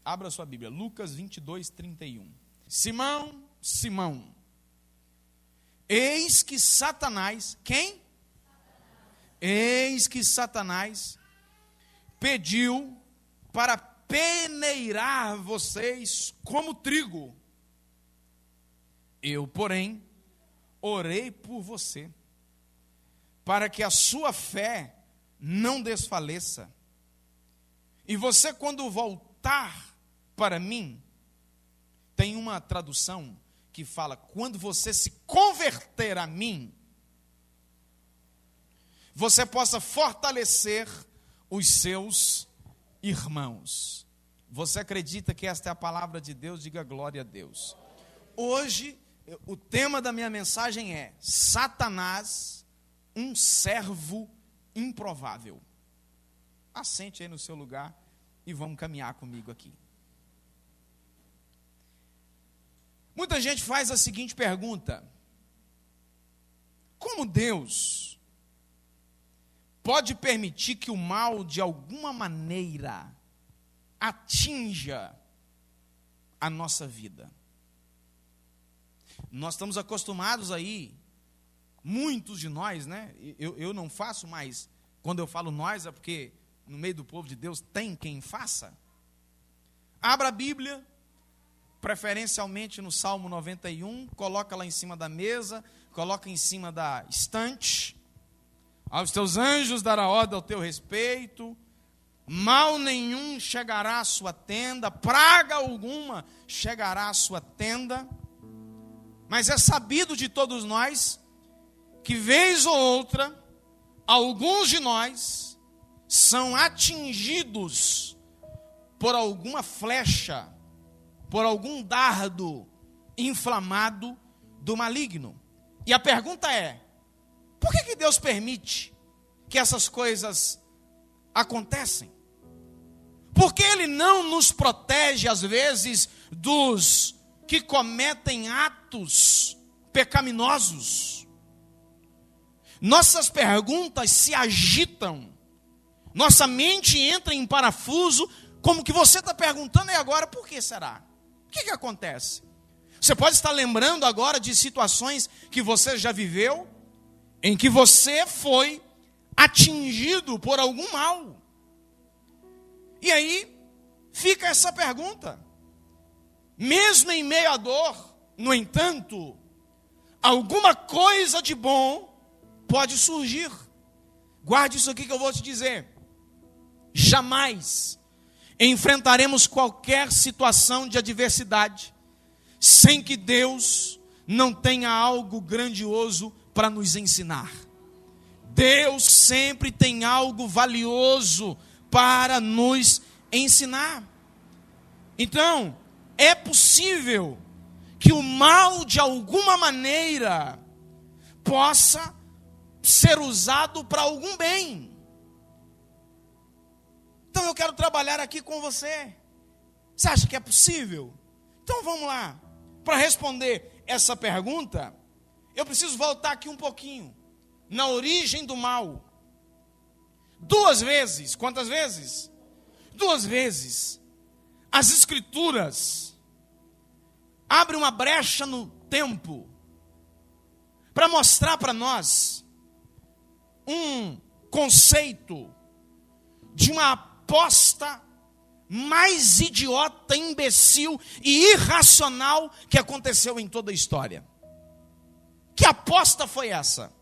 Abra sua Bíblia, Lucas 22, 31. Simão, Simão, eis que Satanás, quem? Eis que Satanás pediu para peneirar vocês como trigo. Eu, porém, orei por você, para que a sua fé não desfaleça. E você, quando voltar para mim, tem uma tradução que fala, quando você se converter a mim, você possa fortalecer os seus irmãos. Você acredita que esta é a palavra de Deus? Diga glória a Deus. Hoje, o tema da minha mensagem é Satanás, um servo improvável. Assente aí no seu lugar e vamos caminhar comigo aqui. Muita gente faz a seguinte pergunta: como Deus pode permitir que o mal, de alguma maneira, atinja a nossa vida? Nós estamos acostumados aí, muitos de nós, né? Eu não faço, mas quando eu falo nós é porque no meio do povo de Deus tem quem faça. Abra a Bíblia, preferencialmente no Salmo 91, coloca lá em cima da mesa, coloca em cima da estante. Aos teus anjos dará ordem ao teu respeito, mal nenhum chegará à sua tenda, praga alguma chegará à sua tenda. Mas é sabido de todos nós que, vez ou outra, alguns de nós são atingidos por alguma flecha, por algum dardo inflamado do maligno. E a pergunta é: por que Deus permite que essas coisas acontecem? Por que Ele não nos protege, às vezes, dos que cometem atos pecaminosos? Nossas perguntas se agitam, nossa mente entra em parafuso, como que você está perguntando, e agora por que será? O que acontece? Você pode estar lembrando agora de situações que você já viveu, em que você foi atingido por algum mal. E aí fica essa pergunta. Mesmo em meio à dor, no entanto, alguma coisa de bom pode surgir. Guarde isso aqui que eu vou te dizer. Jamais enfrentaremos qualquer situação de adversidade sem que Deus não tenha algo grandioso para nos ensinar. Deus sempre tem algo valioso para nos ensinar. Então, é possível que o mal, de alguma maneira, possa ser usado para algum bem. Então eu quero trabalhar aqui com você. Você acha que é possível? Então vamos lá. Para responder essa pergunta, eu preciso voltar aqui um pouquinho. Na origem do mal. 2 vezes. Quantas vezes? 2 vezes. As Escrituras abrem uma brecha no tempo para mostrar para nós um conceito de uma aposta mais idiota, imbecil e irracional que aconteceu em toda a história. Que aposta foi essa?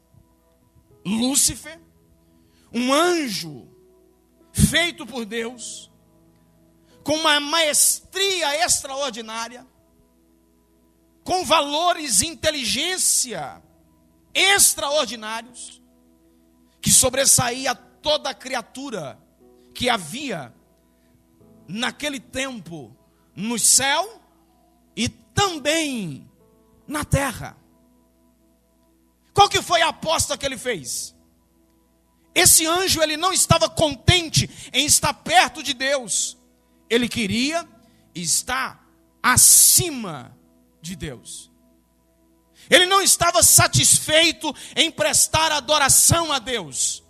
Lúcifer, um anjo feito por Deus, com uma maestria extraordinária, com valores e inteligência extraordinários, que sobressaía toda a criatura que havia naquele tempo no céu e também na terra. Qual que foi a aposta que ele fez? Esse anjo, ele não estava contente em estar perto de Deus. Ele queria estar acima de Deus. Ele não estava satisfeito em prestar adoração a Deus.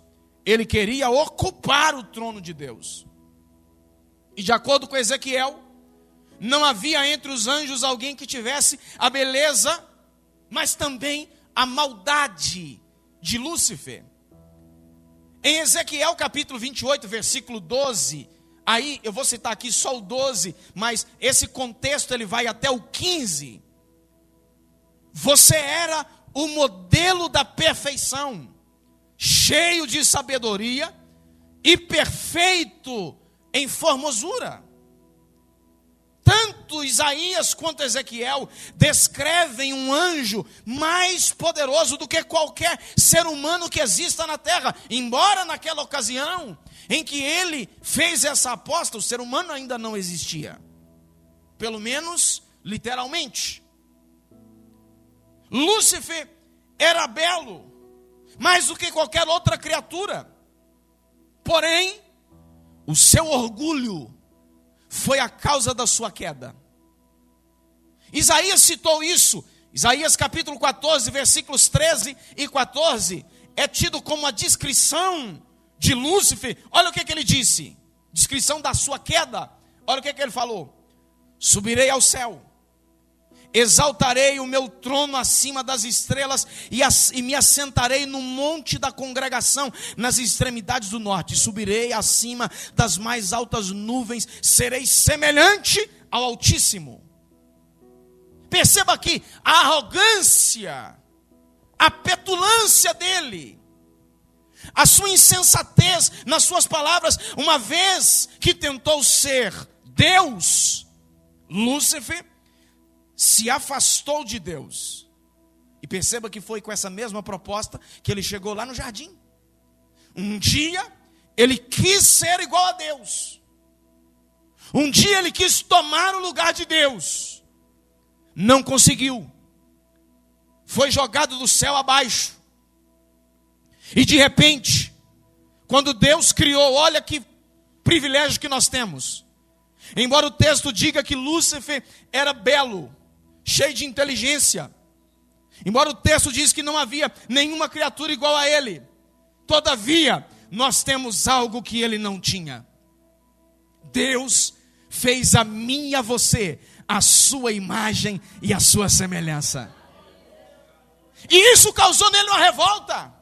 Ele queria ocupar o trono de Deus. E de acordo com Ezequiel, não havia entre os anjos alguém que tivesse a beleza, mas também a maldade de Lúcifer. Em Ezequiel capítulo 28, versículo 12, aí eu vou citar aqui só o 12, mas esse contexto ele vai até o 15. Você era o modelo da perfeição, cheio de sabedoria e perfeito em formosura. Tanto Isaías quanto Ezequiel descrevem um anjo mais poderoso do que qualquer ser humano que exista na terra. Embora naquela ocasião em que ele fez essa aposta, o ser humano ainda não existia. Pelo menos literalmente. Lúcifer era belo, mais do que qualquer outra criatura. Porém, o seu orgulho foi a causa da sua queda. Isaías citou isso. Isaías capítulo 14, versículos 13 e 14, é tido como a descrição de Lúcifer. Olha o que ele disse, descrição da sua queda. Olha o que ele falou: subirei ao céu, exaltarei o meu trono acima das estrelas e me assentarei no monte da congregação, nas extremidades do norte. Subirei acima das mais altas nuvens, serei semelhante ao Altíssimo. Perceba aqui a arrogância, a petulância dele, a sua insensatez nas suas palavras. Uma vez que tentou ser Deus, Lúcifer se afastou de Deus. E perceba que foi com essa mesma proposta que ele chegou lá no jardim. Um dia ele quis ser igual a Deus. Um dia ele quis tomar o lugar de Deus. Não conseguiu. Foi jogado do céu abaixo. E de repente, quando Deus criou, olha que privilégio que nós temos. Embora o texto diga que Lúcifer era belo, cheio de inteligência, embora o texto diz que não havia nenhuma criatura igual a ele, todavia, nós temos algo que ele não tinha. Deus fez a mim e a você a sua imagem e a sua semelhança. E isso causou nele uma revolta.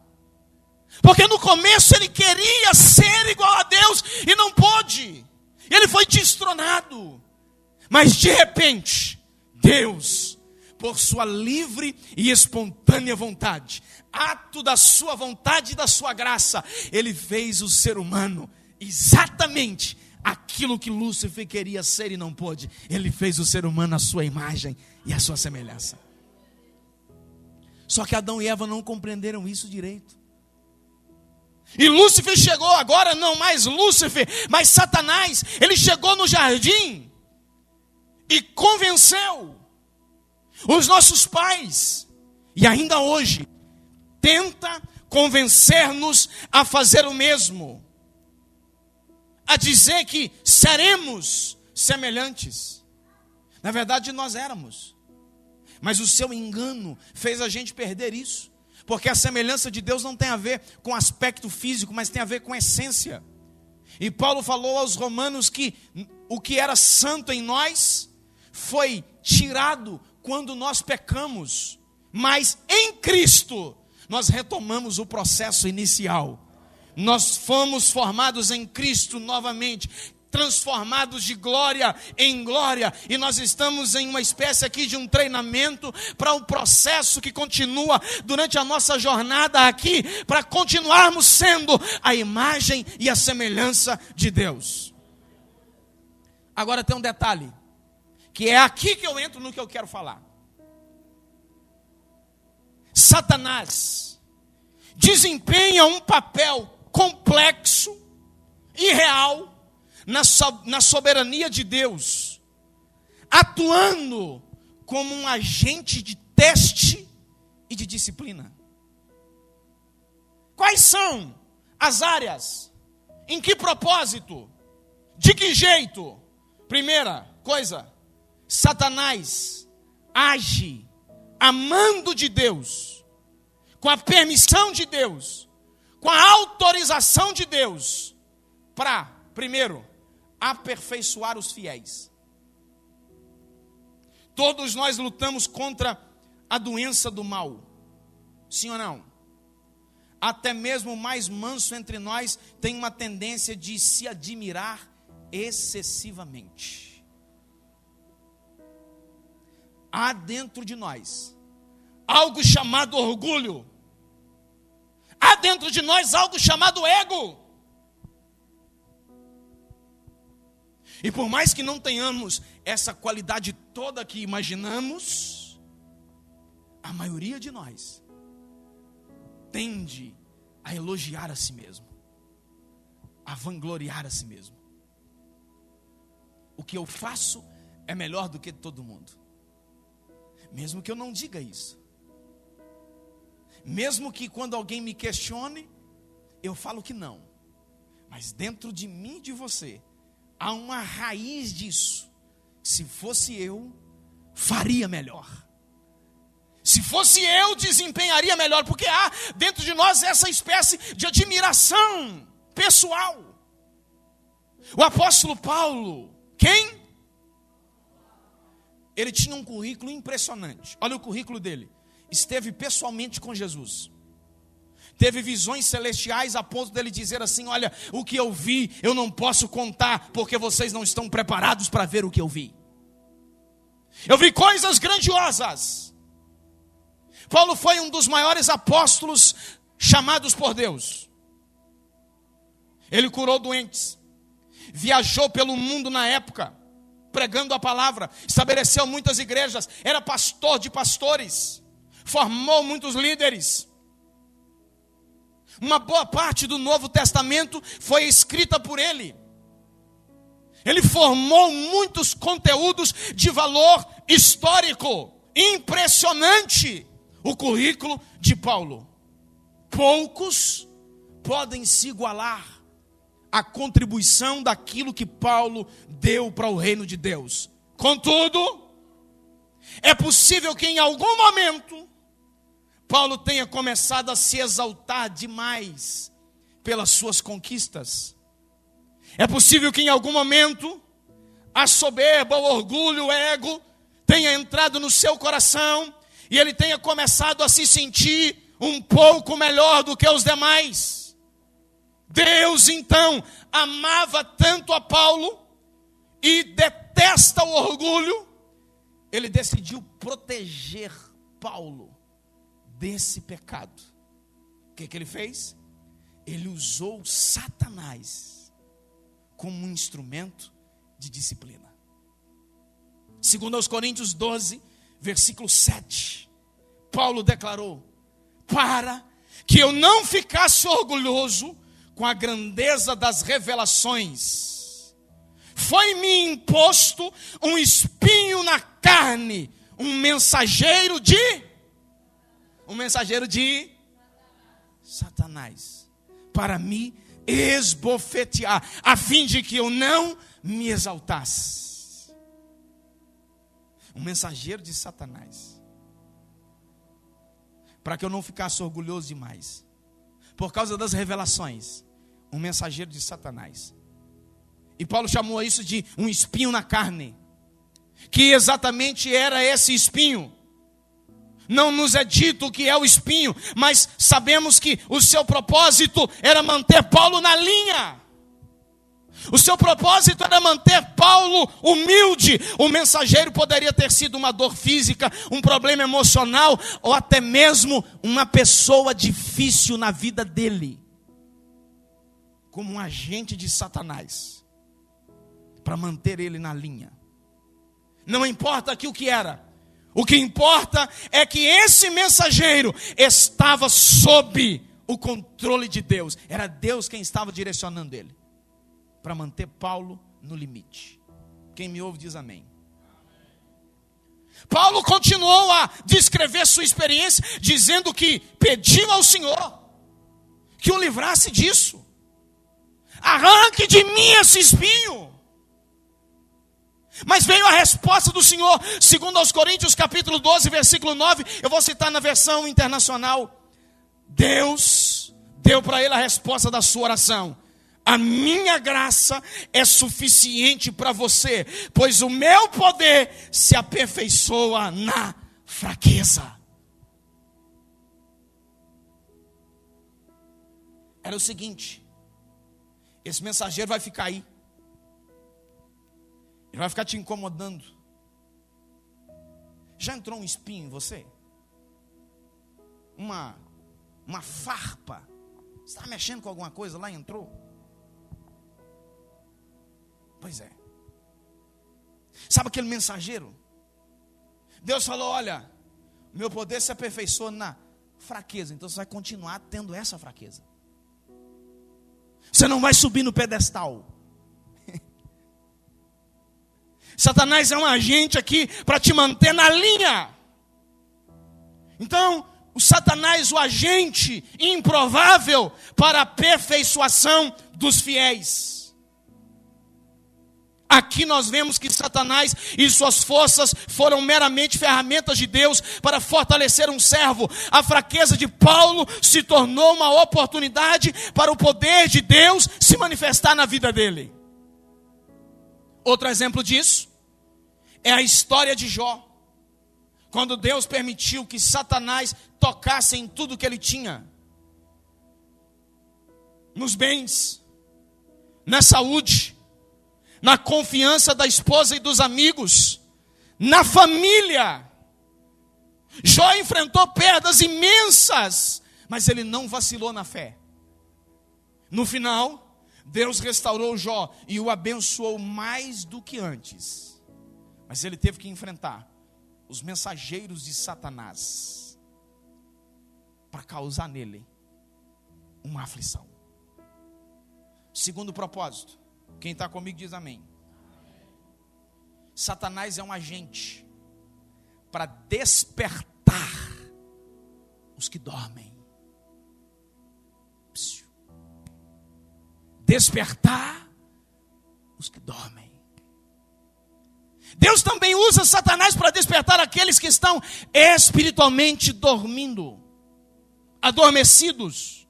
Porque no começo ele queria ser igual a Deus e não pôde. Ele foi destronado. Mas de repente, Deus, por sua livre e espontânea vontade, ato da sua vontade e da sua graça, ele fez o ser humano exatamente aquilo que Lúcifer queria ser e não pôde. Ele fez o ser humano à sua imagem e à sua semelhança. Só que Adão e Eva não compreenderam isso direito. E Lúcifer chegou, agora não mais Lúcifer, mas Satanás. Ele chegou no jardim e convenceu os nossos pais, e ainda hoje tenta convencer-nos a fazer o mesmo, a dizer que seremos semelhantes. Na verdade nós éramos, mas o seu engano fez a gente perder isso, porque a semelhança de Deus não tem a ver com aspecto físico, mas tem a ver com essência. E Paulo falou aos romanos que o que era santo em nós foi tirado quando nós pecamos, mas em Cristo nós retomamos o processo inicial. Nós fomos formados em Cristo novamente, transformados de glória em glória, e nós estamos em uma espécie aqui de um treinamento para um processo que continua durante a nossa jornada aqui, para continuarmos sendo a imagem e a semelhança de Deus. Agora tem um detalhe, que é aqui que eu entro no que eu quero falar. Satanás desempenha um papel complexo e real na soberania de Deus, atuando como um agente de teste e de disciplina. Quais são as áreas? Em que propósito? De que jeito? Primeira coisa, Satanás age amando de Deus, com a permissão de Deus, com a autorização de Deus, para, primeiro, aperfeiçoar os fiéis. Todos nós lutamos contra a doença do mal. Sim ou não? Até mesmo o mais manso entre nós tem uma tendência de se admirar excessivamente. Há dentro de nós algo chamado orgulho. Há dentro de nós algo chamado ego. E por mais que não tenhamos essa qualidade toda que imaginamos, a maioria de nós tende a elogiar a si mesmo, a vangloriar a si mesmo. O que eu faço é melhor do que todo mundo. Mesmo que eu não diga isso. Mesmo que quando alguém me questione, eu falo que não. Mas dentro de mim e de você, há uma raiz disso. Se fosse eu, faria melhor. Se fosse eu, desempenharia melhor. Porque há dentro de nós essa espécie de admiração pessoal. O apóstolo Paulo, quem? Ele tinha um currículo impressionante. Olha o currículo dele. Esteve pessoalmente com Jesus. Teve visões celestiais a ponto dele dizer assim: olha, o que eu vi eu não posso contar, porque vocês não estão preparados para ver o que eu vi. Eu vi coisas grandiosas. Paulo foi um dos maiores apóstolos chamados por Deus. Ele curou doentes, viajou pelo mundo na época, pregando a palavra, estabeleceu muitas igrejas, era pastor de pastores, formou muitos líderes. Uma boa parte do Novo Testamento foi escrita por ele. Ele formou muitos conteúdos de valor histórico. Impressionante o currículo de Paulo. Poucos podem se igualar à contribuição daquilo que Paulo deu para o reino de Deus. Contudo, é possível que em algum momento Paulo tenha começado a se exaltar demais pelas suas conquistas. É possível que em algum momento a soberba, o orgulho, o ego tenha entrado no seu coração e ele tenha começado a se sentir um pouco melhor do que os demais. Deus então amava tanto a Paulo e detesta o orgulho, ele decidiu proteger Paulo desse pecado. O que ele fez? Ele usou Satanás como um instrumento de disciplina. Segundo aos Coríntios 12, versículo 7, Paulo declarou: para que eu não ficasse orgulhoso com a grandeza das revelações, foi-me imposto um espinho na carne, um mensageiro de Satanás, para me esbofetear, a fim de que eu não me exaltasse. Um mensageiro de Satanás, para que eu não ficasse orgulhoso demais, por causa das revelações. Um mensageiro de Satanás. E Paulo chamou isso de um espinho na carne. Que exatamente era esse espinho? Não nos é dito o que é o espinho, mas sabemos que o seu propósito era manter Paulo na linha. O seu propósito era manter Paulo humilde. O mensageiro poderia ter sido uma dor física, um problema emocional, ou até mesmo uma pessoa difícil na vida dele, como um agente de Satanás, para manter ele na linha. Não importa aqui o que era. O que importa é que esse mensageiro estava sob o controle de Deus. Era Deus quem estava direcionando ele para manter Paulo no limite. Quem me ouve diz amém. Paulo continuou a descrever sua experiência, dizendo que pediu ao Senhor que o livrasse disso. Arranque de mim esse espinho. Mas veio a resposta do Senhor, segundo aos Coríntios capítulo 12, versículo 9, eu vou citar na versão internacional. Deus deu para ele a resposta da sua oração. A minha graça é suficiente para você, pois o meu poder se aperfeiçoa na fraqueza. Era o seguinte: esse mensageiro vai ficar aí, ele vai ficar te incomodando. Já entrou um espinho em você? Uma farpa? Você está mexendo com alguma coisa lá e entrou? Pois é. Sabe aquele mensageiro? Deus falou: olha, meu poder se aperfeiçoa na fraqueza. Então você vai continuar tendo essa fraqueza. Você não vai subir no pedestal. Satanás é um agente aqui para te manter na linha. Então, o Satanás, o agente improvável para a aperfeiçoação dos fiéis. Aqui nós vemos que Satanás e suas forças foram meramente ferramentas de Deus para fortalecer um servo. A fraqueza de Paulo se tornou uma oportunidade para o poder de Deus se manifestar na vida dele. Outro exemplo disso é a história de Jó. Quando Deus permitiu que Satanás tocasse em tudo que ele tinha. Nos bens, na saúde, na confiança da esposa e dos amigos, na família. Jó enfrentou perdas imensas, mas ele não vacilou na fé. No final, Deus restaurou Jó e o abençoou mais do que antes. Mas ele teve que enfrentar os mensageiros de Satanás para causar nele uma aflição. Segundo propósito, quem está comigo diz amém. Satanás é um agente para despertar os que dormem. Despertar os que dormem. Deus também usa Satanás para despertar aqueles que estão espiritualmente dormindo, adormecidos.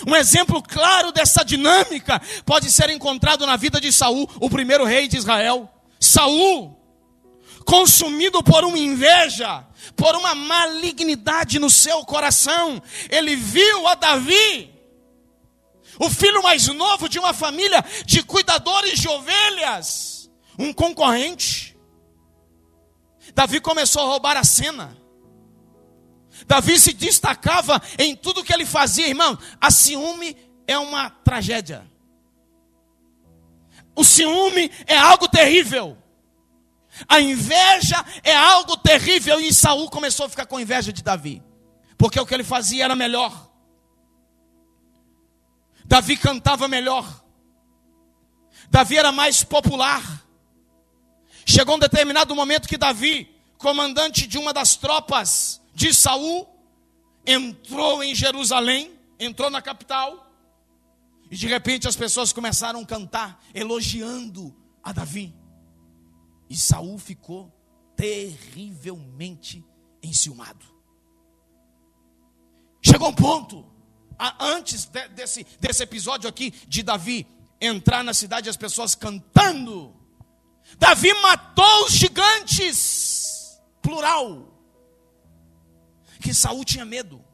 Um exemplo claro dessa dinâmica pode ser encontrado na vida de Saul, o primeiro rei de Israel. Saul, consumido por uma inveja, por uma malignidade no seu coração, ele viu a Davi, o filho mais novo de uma família de cuidadores de ovelhas, um concorrente. Davi começou a roubar a cena. Davi se destacava em tudo que ele fazia, irmão. A ciúme é uma tragédia. O ciúme é algo terrível. A inveja é algo terrível. E Saul começou a ficar com inveja de Davi, porque o que ele fazia era melhor. Davi cantava melhor. Davi era mais popular. Chegou um determinado momento que Davi, comandante de uma das tropas de Saul, entrou em Jerusalém, entrou na capital, e de repente as pessoas começaram a cantar, elogiando a Davi. E Saul ficou terrivelmente enciumado. Chegou um ponto, antes desse episódio aqui, de Davi entrar na cidade e as pessoas cantando, Davi matou os gigantes, plural, que Saul tinha medo.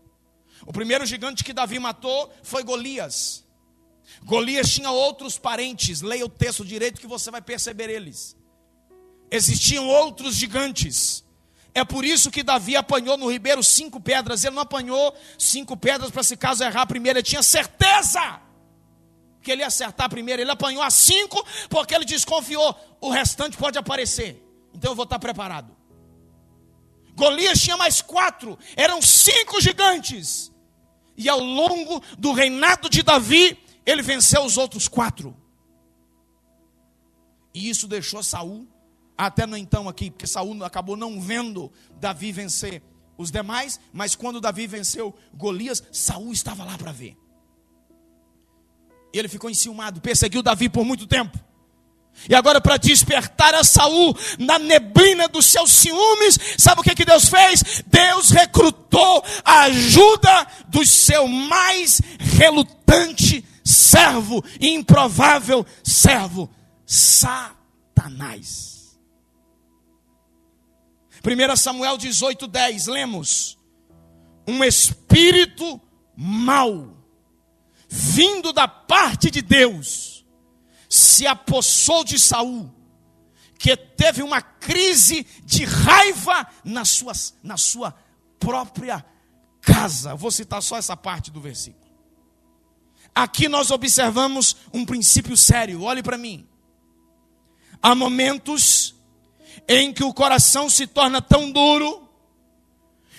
O primeiro gigante que Davi matou foi Golias. Golias tinha outros parentes, leia o texto direito que você vai perceber eles. Existiam outros gigantes. É por isso que Davi apanhou no ribeiro 5 pedras. Ele não apanhou 5 pedras para se caso errar a primeira, ele tinha certeza que ele ia acertar a primeira. Ele apanhou a 5 porque ele desconfiou, o restante pode aparecer, então eu vou estar preparado. Golias tinha mais 4, eram 5 gigantes. E ao longo do reinado de Davi, ele venceu os outros 4. E isso deixou Saul, até no então aqui, porque Saul acabou não vendo Davi vencer os demais, mas quando Davi venceu Golias, Saul estava lá para ver. Ele ficou enciumado, perseguiu Davi por muito tempo. E agora, para despertar a Saul na neblina dos seus ciúmes, sabe o que Deus fez? Deus recrutou a ajuda do seu mais relutante servo improvável, servo Satanás. 1 Samuel 18:10, lemos: um espírito mau, vindo da parte de Deus, se apossou de Saul, que teve uma crise de raiva na sua própria casa. Vou citar só essa parte do versículo. Aqui nós observamos um princípio sério. Olhe para mim. Há momentos em que o coração se torna tão duro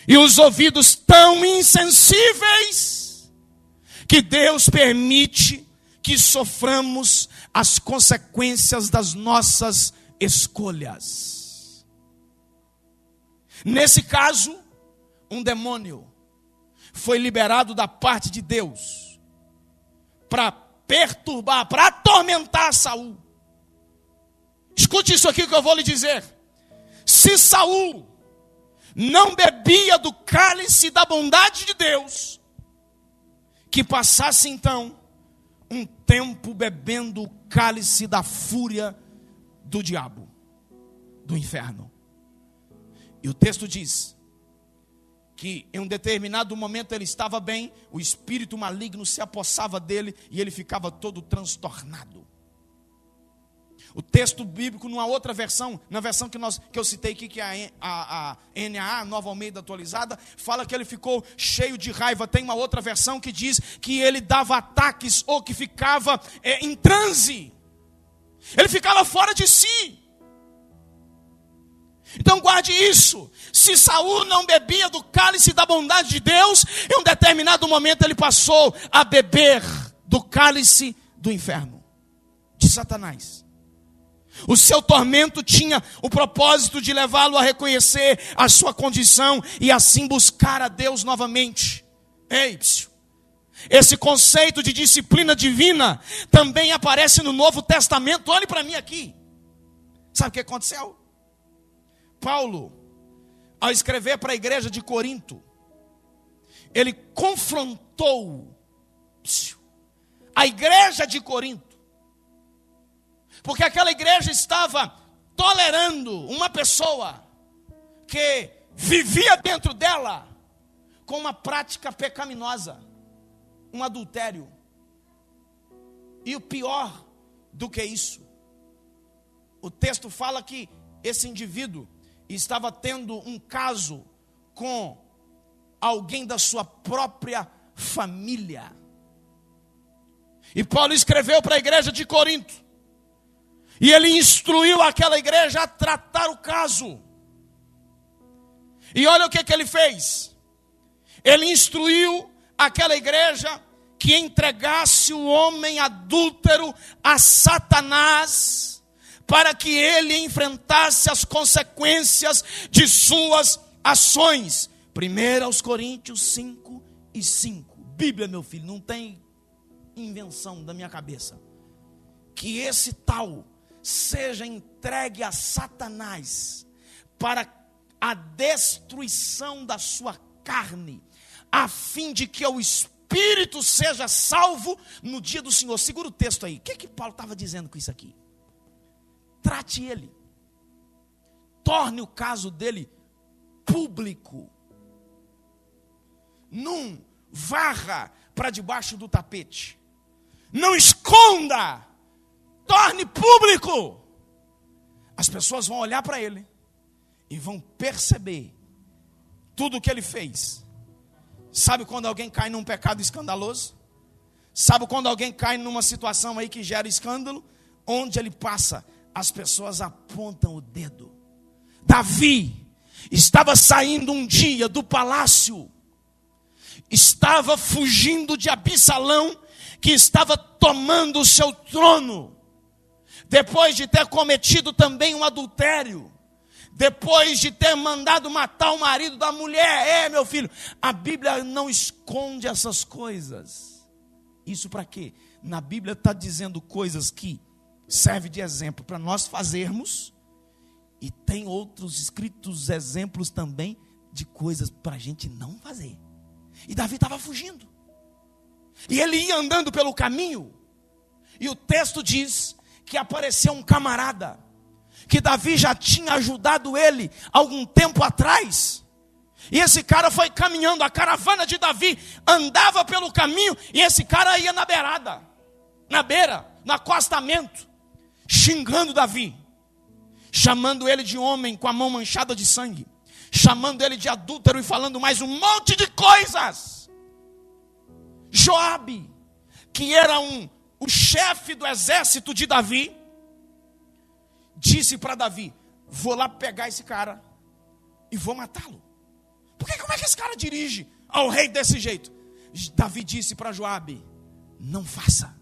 e os ouvidos tão insensíveis que Deus permite que soframos as consequências das nossas escolhas. Nesse caso, um demônio foi liberado da parte de Deus para perturbar, para atormentar Saul. Escute isso aqui que eu vou lhe dizer. Se Saul não bebia do cálice da bondade de Deus, que passasse então um tempo bebendo o cálice da fúria do diabo, do inferno. E o texto diz que em um determinado momento ele estava bem, o espírito maligno se apossava dele e ele ficava todo transtornado. O texto bíblico, numa outra versão, na versão que eu citei aqui, que é a NAA, Nova Almeida Atualizada, fala que ele ficou cheio de raiva. Tem uma outra versão que diz que ele dava ataques ou que ficava em transe. Ele ficava fora de si. Então guarde isso. Se Saul não bebia do cálice da bondade de Deus, em um determinado momento ele passou a beber do cálice do inferno, de Satanás. O seu tormento tinha o propósito de levá-lo a reconhecer a sua condição e assim buscar a Deus novamente. Ei, esse conceito de disciplina divina também aparece no Novo Testamento. Olhe para mim aqui. Sabe o que aconteceu? Paulo, ao escrever para a igreja de Corinto, ele confrontou a igreja de Corinto, porque aquela igreja estava tolerando uma pessoa que vivia dentro dela com uma prática pecaminosa, um adultério. E o pior do que isso, o texto fala que esse indivíduo estava tendo um caso com alguém da sua própria família. E Paulo escreveu para a igreja de Corinto. E ele instruiu aquela igreja a tratar o caso. E olha o que ele fez. Ele instruiu aquela igreja que entregasse o homem adúltero a Satanás, para que ele enfrentasse as consequências de suas ações. 1 Coríntios 5:5. Bíblia, meu filho, não tem invenção da minha cabeça. Que esse tal seja entregue a Satanás para a destruição da sua carne, a fim de que o espírito seja salvo no dia do Senhor. Segura o texto aí. O que Paulo estava dizendo com isso aqui? Trate ele. Torne o caso dele público. Não varra para debaixo do tapete. Não esconda. Torne público. As pessoas vão olhar para ele e vão perceber tudo o que ele fez. Sabe quando alguém cai num pecado escandaloso? Sabe quando alguém cai numa situação aí que gera escândalo? Onde ele passa, as pessoas apontam o dedo. Davi estava saindo um dia do palácio, estava fugindo de Absalão, que estava tomando o seu trono, depois de ter cometido também um adultério, depois de ter mandado matar o marido da mulher. Meu filho, a Bíblia não esconde essas coisas. Isso para quê? Na Bíblia está dizendo coisas que serve de exemplo para nós fazermos, e tem outros escritos exemplos também de coisas para a gente não fazer. E Davi estava fugindo. E ele ia andando pelo caminho, e o texto diz que apareceu um camarada, que Davi já tinha ajudado ele algum tempo atrás. E esse cara foi caminhando, a caravana de Davi andava pelo caminho, e esse cara ia na beirada, no acostamento, xingando Davi, chamando ele de homem com a mão manchada de sangue, chamando ele de adúltero e falando mais um monte de coisas. Joabe, que era o chefe do exército de Davi, disse para Davi: vou lá pegar esse cara e vou matá-lo. Porque como é que esse cara dirige ao rei desse jeito? Davi disse para Joabe: não faça.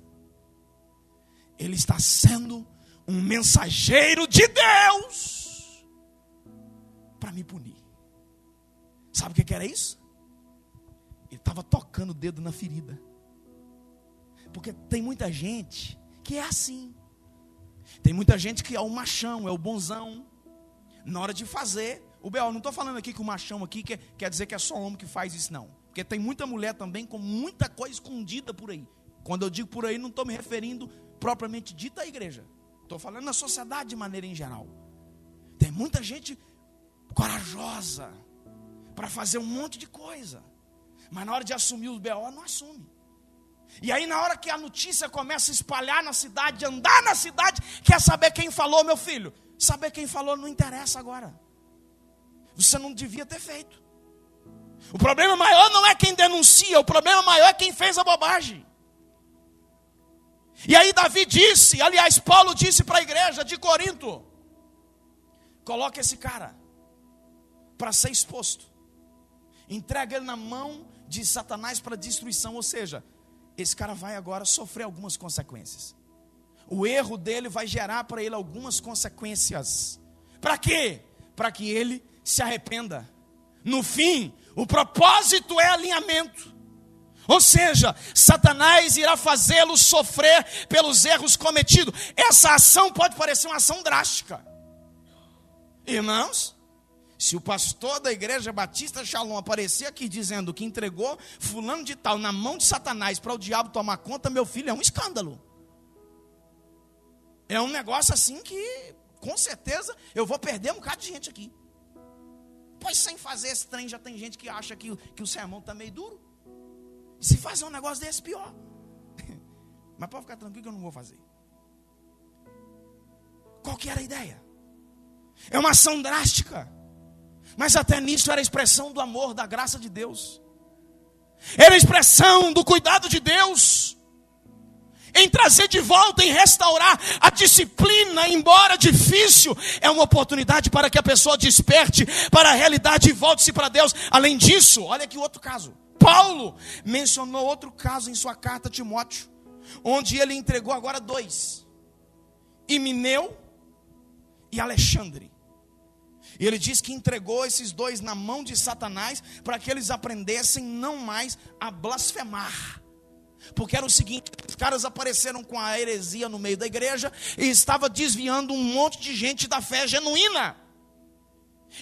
Ele está sendo um mensageiro de Deus para me punir. Sabe o que era isso? Ele estava tocando o dedo na ferida. Porque tem muita gente que é assim. Tem muita gente que é o machão, é o bonzão. Na hora de fazer o B.O., não estou falando aqui que o machão aqui quer dizer que é só homem que faz isso, não. Porque tem muita mulher também com muita coisa escondida por aí. Quando eu digo por aí, não estou me referindo propriamente dita à igreja. Estou falando na sociedade de maneira em geral. Tem muita gente corajosa para fazer um monte de coisa, mas na hora de assumir o B.O. não assume. E aí na hora que a notícia começa a espalhar na cidade, andar na cidade, quer saber quem falou, meu filho? Saber quem falou não interessa agora. Você não devia ter feito. O problema maior não é quem denuncia, o problema maior é quem fez a bobagem. E aí Davi disse, aliás, Paulo disse para a igreja de Corinto: coloca esse cara para ser exposto, entrega ele na mão de Satanás para destruição. Ou seja, esse cara vai agora sofrer algumas consequências. O erro dele vai gerar para ele algumas consequências. Para quê? Para que ele se arrependa. No fim, o propósito é alinhamento. Ou seja, Satanás irá fazê-lo sofrer pelos erros cometidos. Essa ação pode parecer uma ação drástica. Irmãos, se o pastor da igreja Batista Shalom aparecer aqui dizendo que entregou fulano de tal na mão de Satanás para o diabo tomar conta, meu filho, é um escândalo. É um negócio assim que, com certeza, eu vou perder um bocado de gente aqui. Pois sem fazer esse trem, já tem gente que acha que o sermão está meio duro. E se fazer um negócio desse, pior. Mas pode ficar tranquilo que eu não vou fazer. Qual que era a ideia? É uma ação drástica. Mas até nisso era a expressão do amor, da graça de Deus. Era a expressão do cuidado de Deus em trazer de volta, em restaurar a disciplina, embora difícil, é uma oportunidade para que a pessoa desperte para a realidade e volte-se para Deus. Além disso, olha aqui outro caso. Paulo mencionou outro caso em sua carta a Timóteo, onde ele entregou agora dois: Himeneu e Alexandre. E ele diz que entregou esses dois na mão de Satanás para que eles aprendessem não mais a blasfemar. Porque era o seguinte: os caras apareceram com a heresia no meio da igreja e estava desviando um monte de gente da fé genuína.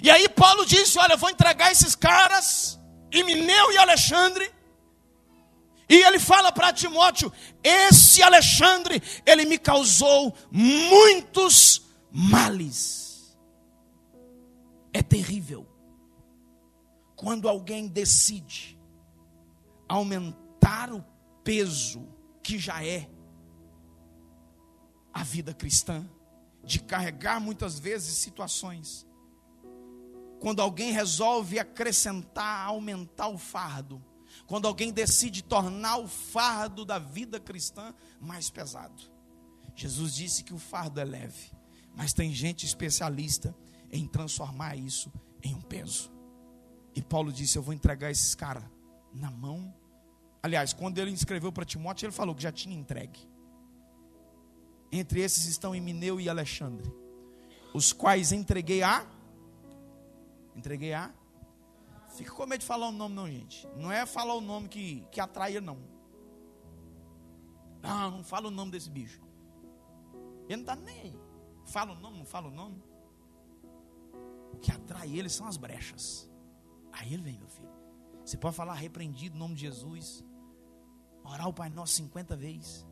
E aí Paulo disse: olha, eu vou entregar esses caras, Himeneu e Alexandre. E ele fala para Timóteo: esse Alexandre, ele me causou muitos males. É terrível quando alguém decide aumentar o peso que já é a vida cristã, de carregar muitas vezes situações. Quando alguém resolve acrescentar, aumentar o fardo, quando alguém decide tornar o fardo da vida cristã mais pesado. Jesus disse que o fardo é leve, mas tem gente especialista em transformar isso em um peso. E Paulo disse: eu vou entregar esses caras na mão. Aliás, quando ele escreveu para Timóteo, ele falou que já tinha entregue. Entre esses estão Himeneu e Alexandre, os quais entreguei a... Fica com medo de falar o nome não, gente. Não é falar o nome que atrai, não. Não fala o nome desse bicho. Ele não está nem aí. Fala o nome, não fala o nome. O que atrai ele são as brechas. Aí ele vem, meu filho. Você pode falar repreendido em nome de Jesus. orar o Pai Nosso 50 vezes.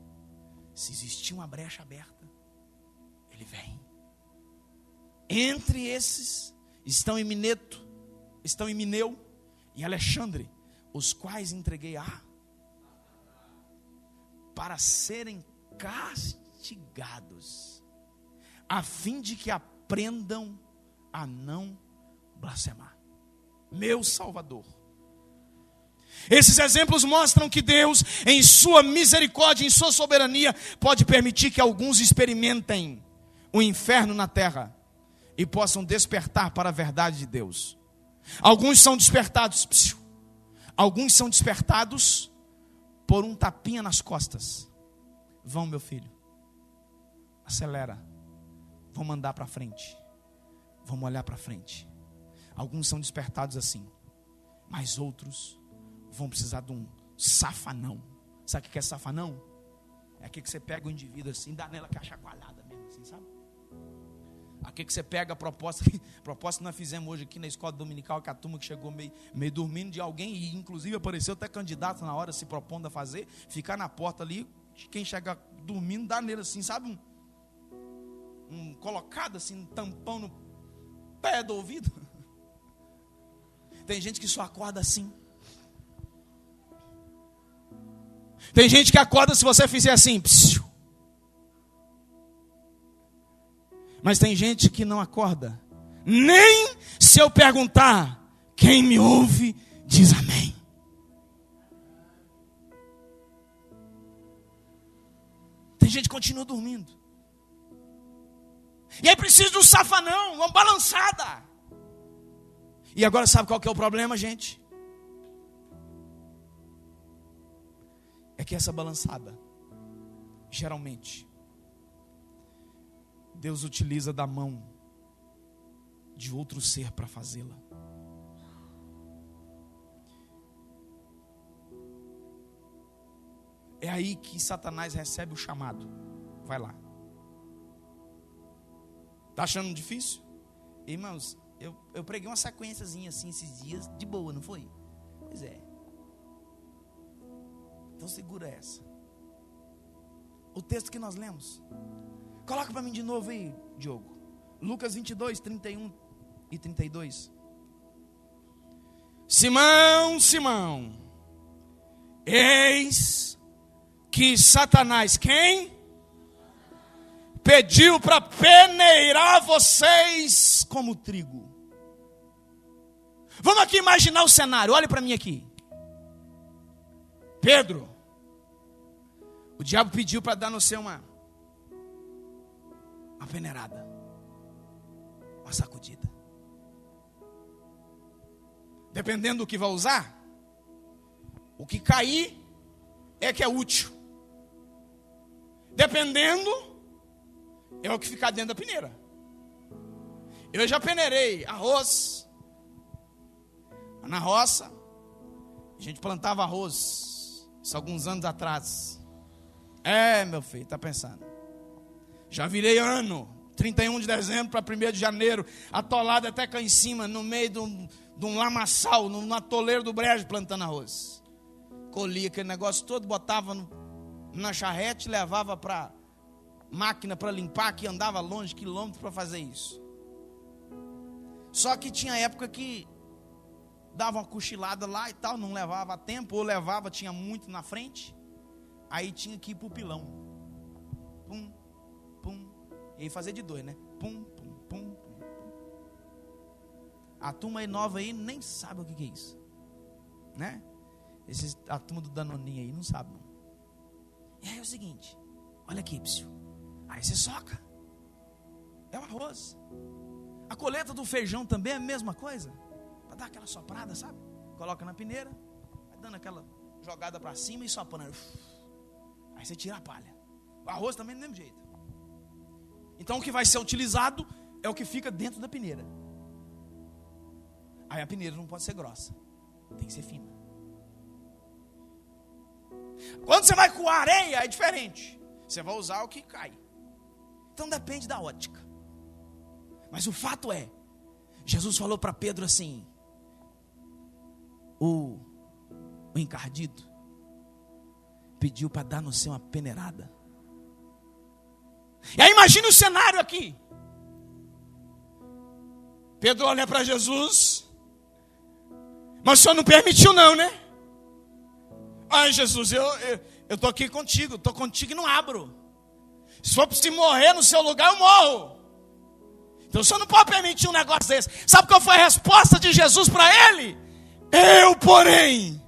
Se existir uma brecha aberta, Ele vem. Entre esses estão em Mineto, estão em Mineu e Alexandre, os quais entreguei para serem castigados, a fim de que aprendam a não blasfemar. Meu Salvador. Esses exemplos mostram que Deus, em sua misericórdia, em sua soberania, pode permitir que alguns experimentem o inferno na terra e possam despertar para a verdade de Deus. Alguns são despertados por um tapinha nas costas. Vão, meu filho, acelera, vamos andar para frente, vamos olhar para frente. Alguns são despertados assim, mas outros vão precisar de um safanão. Sabe o que é safanão? É aquele que você pega o indivíduo assim, dá nela com a chacoalhada mesmo, assim, sabe? Aquele que você pega a proposta que nós fizemos hoje aqui na escola dominical, que a turma que chegou meio dormindo de alguém, e inclusive apareceu até candidato na hora, se propondo a fazer, ficar na porta ali, quem chega dormindo, dá nele assim, sabe? Um colocado assim, um tampão no pé do ouvido. Tem gente que só acorda assim. Tem gente que acorda se você fizer assim. Psiu. Mas tem gente que não acorda, nem se eu perguntar, quem me ouve, diz amém. Tem gente que continua dormindo. E aí precisa de um safanão, uma balançada. E agora sabe qual que é o problema, gente? É que essa balançada, geralmente, Deus utiliza da mão de outro ser para fazê-la. É aí que Satanás recebe o chamado. Vai lá. Está achando difícil? Irmãos, eu preguei uma sequenciazinha assim esses dias, de boa, não foi? Pois é. Então segura essa. O texto que nós lemos. Coloca para mim de novo aí, Diogo. Lucas 22, 31 e 32. Simão, Simão, eis que Satanás, quem? Pediu para peneirar vocês como trigo. Vamos aqui imaginar o cenário, olhe para mim aqui. Pedro, o diabo pediu para dar no seu uma peneirada, uma sacudida. Dependendo do que vai usar, o que cair é que é útil. Dependendo, é o que ficar dentro da peneira. Eu já peneirei arroz. Na roça, a gente plantava arroz, isso alguns anos atrás. Meu filho, tá pensando. Já virei ano, 31 de dezembro para 1º de janeiro, atolado até cá em cima, no meio de um lamaçal, no atoleiro do brejo, plantando arroz. Colhia aquele negócio todo, botava na charrete, levava para máquina para limpar, que andava longe, quilômetros para fazer isso. Só que tinha época que dava uma cochilada lá e tal, não levava tempo, ou levava, tinha muito na frente, aí tinha que ir para o pilão. Pum, pum, e aí fazer de dois, né? Pum, pum, pum, pum. A turma aí nova aí nem sabe o que é isso, né? A turma do Danoninho aí não sabe não. E aí é o seguinte, olha aqui, psiu. Aí você soca, é o arroz. A colheita do feijão também é a mesma coisa, para dar aquela soprada, sabe? Coloca na peneira, vai dando aquela jogada para cima e soprando. Aí você tira a palha. O arroz também do mesmo jeito. Então o que vai ser utilizado é o que fica dentro da peneira. Aí a peneira não pode ser grossa, tem que ser fina. Quando você vai coar areia é diferente. Você vai usar o que cai. Então depende da ótica. Mas o fato é, Jesus falou para Pedro assim, o encardido, pediu para dar no céu uma peneirada. E aí imagine o cenário aqui. Pedro olha para Jesus. Mas o Senhor não permitiu não, né? Ai, Jesus, eu estou aqui contigo. Estou contigo e não abro. Se for para morrer no seu lugar, eu morro. Então o Senhor não pode permitir um negócio desse. Sabe qual foi a resposta de Jesus para ele? Eu, porém,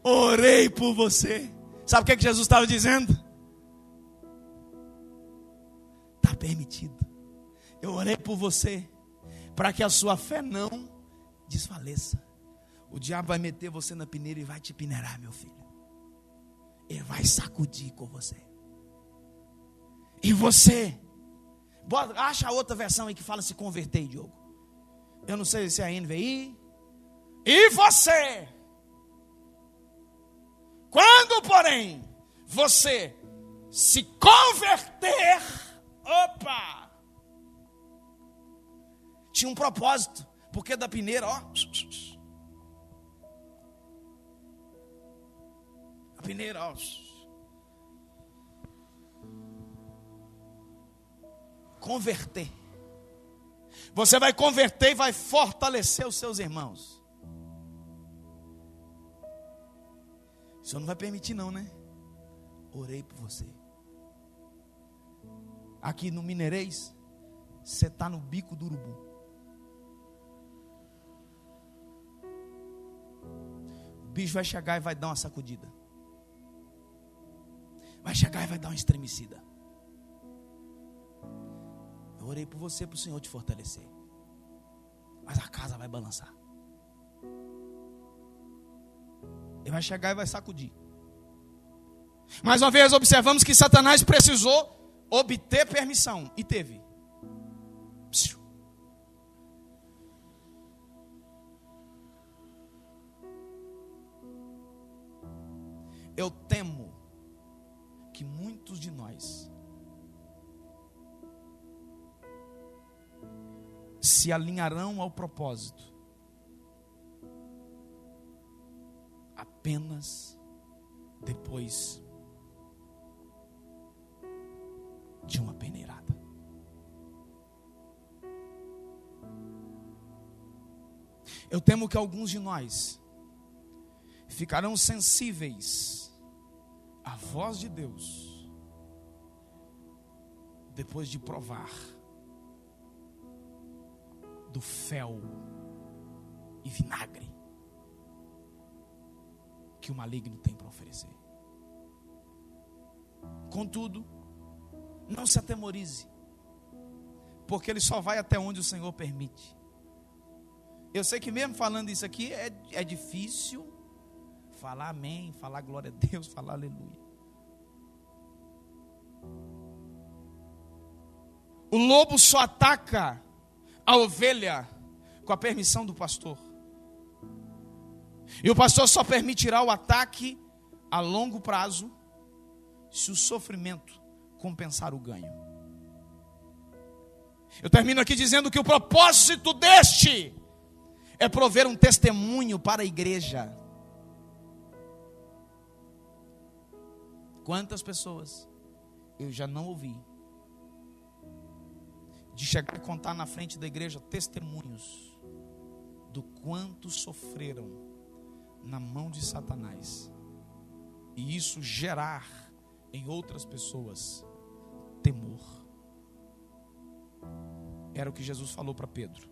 orei por você. Sabe o que Jesus estava dizendo? Está permitido. Eu orei por você, para que a sua fé não desfaleça. O diabo vai meter você na peneira e vai te peneirar, meu filho. Ele vai sacudir com você. E você, acha outra versão aí que fala se converter, Diogo. Eu não sei se é a NVI. E você, quando, porém, você se converter, opa, tinha um propósito, porque da peneira, ó, a peneira, ó, converter. Você vai converter e vai fortalecer os seus irmãos. O Senhor não vai permitir não, né? Orei por você. Aqui no Mineirês, você está no bico do urubu. O bicho vai chegar e vai dar uma sacudida. Vai chegar e vai dar uma estremecida. Eu orei por você, para o Senhor te fortalecer. Mas a casa vai balançar. Ele vai chegar e vai sacudir. Mais uma vez observamos que Satanás precisou obter permissão. E teve. Eu temo que muitos de nós se alinharão ao propósito apenas depois de uma peneirada. Eu temo que alguns de nós ficarão sensíveis à voz de Deus depois de provar do fel e vinagre que o maligno tem para oferecer. Contudo, não se atemorize, porque ele só vai até onde o Senhor permite. Eu sei que mesmo falando isso aqui é difícil falar amém, falar glória a Deus, falar aleluia. O lobo só ataca a ovelha com a permissão do pastor. E o pastor só permitirá o ataque a longo prazo se o sofrimento compensar o ganho. Eu termino aqui dizendo que o propósito deste é prover um testemunho para a igreja. Quantas pessoas eu já não ouvi de chegar e contar na frente da igreja testemunhos do quanto sofreram na mão de Satanás, e isso gerar em outras pessoas temor. Era o que Jesus falou para Pedro.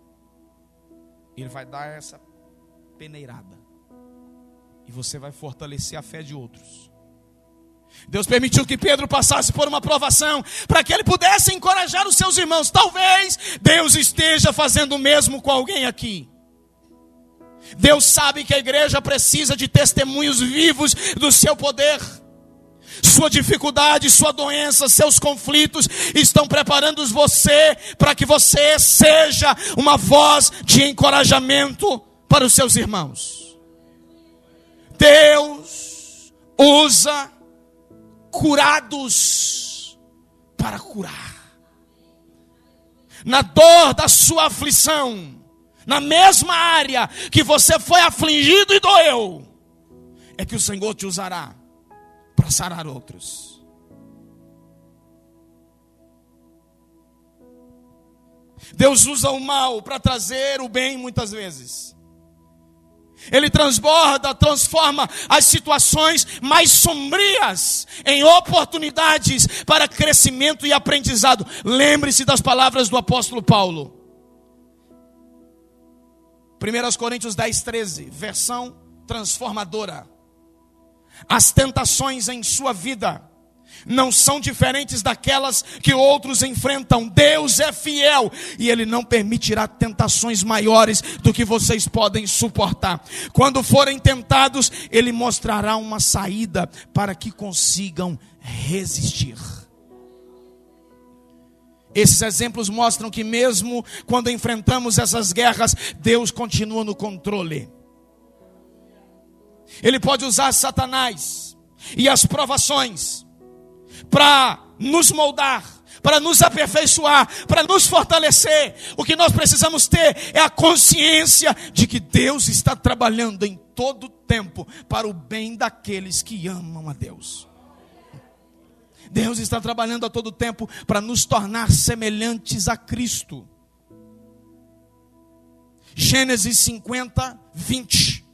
Ele vai dar essa peneirada e você vai fortalecer a fé de outros. Deus permitiu que Pedro passasse por uma provação para que ele pudesse encorajar os seus irmãos. Talvez Deus esteja fazendo o mesmo com alguém aqui. Deus sabe que a igreja precisa de testemunhos vivos do seu poder. Sua dificuldade, sua doença, seus conflitos estão preparando você para que você seja uma voz de encorajamento para os seus irmãos. Deus usa curados para curar. Na dor da sua aflição, na mesma área que você foi afligido e doeu, é que o Senhor te usará para sarar outros. Deus usa o mal para trazer o bem muitas vezes. Ele transforma as situações mais sombrias em oportunidades para crescimento e aprendizado. Lembre-se das palavras do apóstolo Paulo. 1 Coríntios 10:13, versão transformadora. As tentações em sua vida não são diferentes daquelas que outros enfrentam. Deus é fiel e Ele não permitirá tentações maiores do que vocês podem suportar. Quando forem tentados, Ele mostrará uma saída para que consigam resistir. Esses exemplos mostram que mesmo quando enfrentamos essas guerras, Deus continua no controle. Ele pode usar Satanás e as provações para nos moldar, para nos aperfeiçoar, para nos fortalecer. O que nós precisamos ter é a consciência de que Deus está trabalhando em todo o tempo para o bem daqueles que amam a Deus. Deus está trabalhando a todo tempo para nos tornar semelhantes a Cristo. Gênesis 50:20.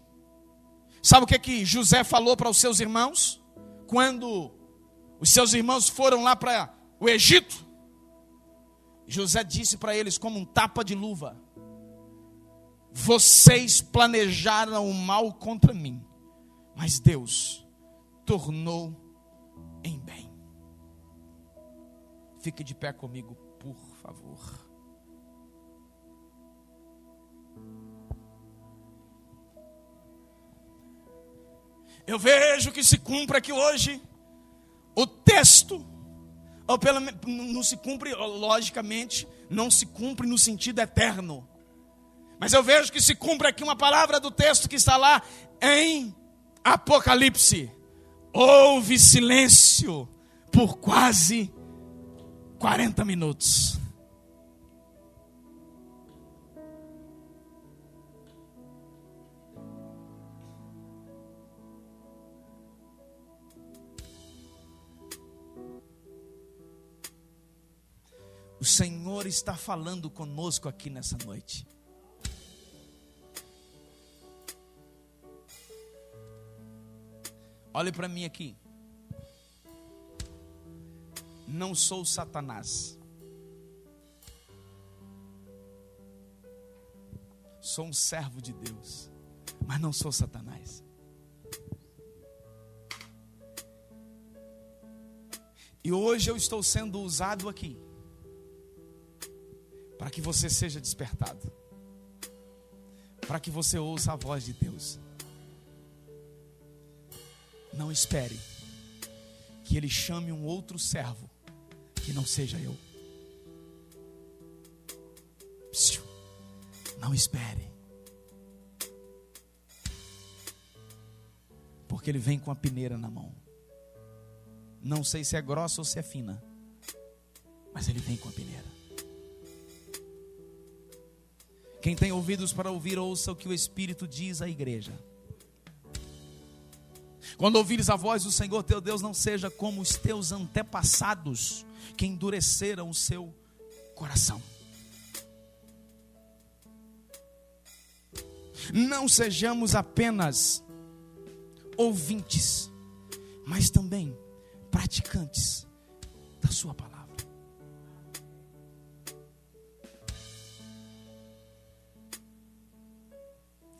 Sabe o que José falou para os seus irmãos? Quando os seus irmãos foram lá para o Egito, José disse para eles como um tapa de luva: vocês planejaram o mal contra mim, mas Deus tornou em bem. Fique de pé comigo, por favor. Eu vejo que se cumpre aqui hoje o texto, ou pelo menos não se cumpre, logicamente, não se cumpre no sentido eterno. Mas eu vejo que se cumpre aqui uma palavra do texto que está lá em Apocalipse. Houve silêncio por quase 40 minutos. O Senhor está falando conosco aqui nessa noite. Olhe para mim aqui. Não sou Satanás. Sou um servo de Deus, mas não sou Satanás. E hoje eu estou sendo usado aqui para que você seja despertado, para que você ouça a voz de Deus. Não espere que Ele chame um outro servo que não seja eu. Não espere, porque Ele vem com a peneira na mão. Não sei se é grossa ou se é fina, mas Ele vem com a peneira. Quem tem ouvidos para ouvir, ouça o que o Espírito diz à igreja. Quando ouvires a voz do Senhor teu Deus, não seja como os teus antepassados, que endureceram o seu coração. Não sejamos apenas ouvintes, mas também praticantes da sua palavra.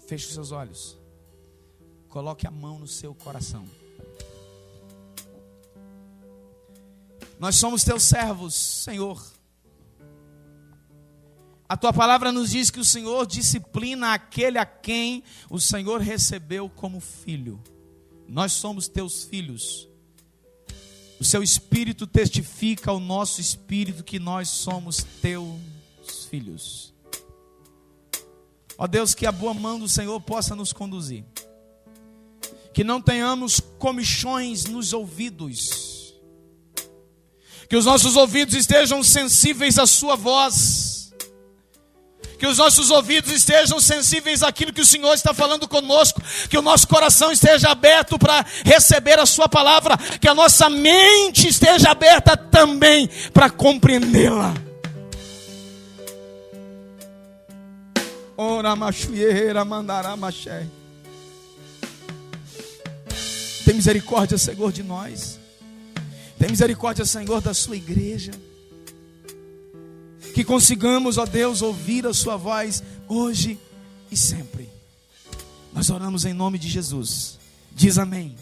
Feche os seus olhos. Coloque a mão no seu coração. Nós somos teus servos, Senhor. A tua palavra nos diz que o Senhor disciplina aquele a quem o Senhor recebeu como filho. Nós somos teus filhos. O seu Espírito testifica ao nosso espírito que nós somos teus filhos. Ó Deus, que a boa mão do Senhor possa nos conduzir. Que não tenhamos comichões nos ouvidos. Que os nossos ouvidos estejam sensíveis à sua voz. Que Que os nossos ouvidos estejam sensíveis àquilo que o Senhor está falando conosco. Que o nosso coração esteja aberto para receber a sua palavra. Que a nossa mente esteja aberta também para compreendê-la. Ora machuieira mandará maché. Tem misericórdia, Senhor, de nós. Tem misericórdia, Senhor, da sua igreja. Que consigamos, ó Deus, ouvir a sua voz hoje e sempre. Nós oramos em nome de Jesus. Diz amém.